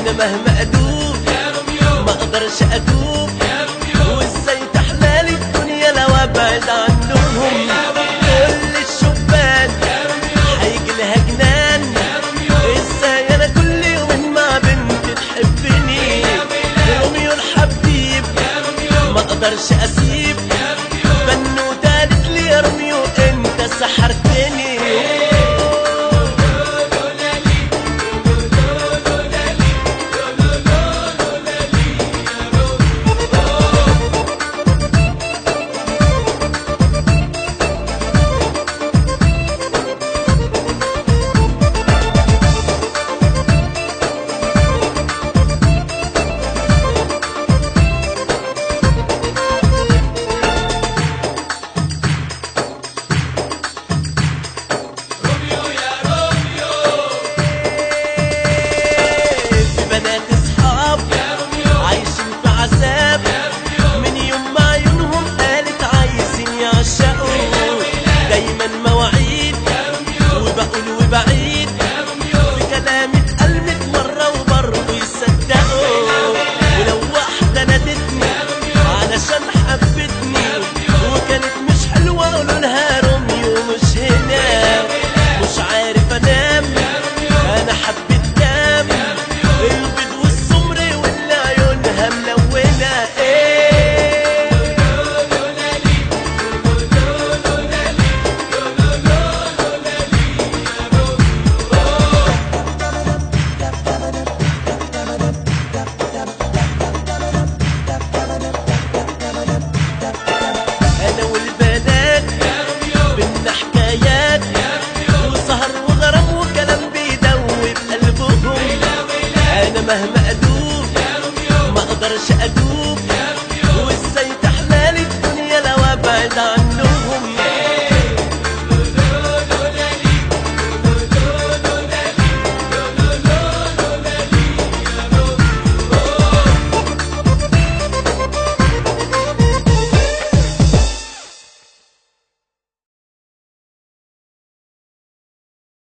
انا مهما ادوب ما اقدرش ادوب، وازاي تحلالي الدنيا لو ابعد عنهم. كل الشبان هيجي لها جنان، ازاي انا كل يوم مع بنت تحبني. روميو الحبيب ما اقدرش اسيب، بنوتة قالت لي يا روميو انت سحرتني. من يوم ما عيونهم قالت عايزين يعشقوا، دايما مواعيد وبقول وبعيد، في كلامي اتقلبت مرة وبرضه يصدقوا. ولو واحدة نادتني علشان حبتني وكانت مش حلوة قولوا لها روميو مش هنا. مش عارف انام انا حبيت كام، البيض والسمر واللي عيونها ملونة. انا والبنات بينا حكايات وسهر وغرام وكلام بيدوب قلبهم. انا مهما ادوب ما اقدرش ادوب، وازاي تحلالي الدنيا لو ابعد عنهم.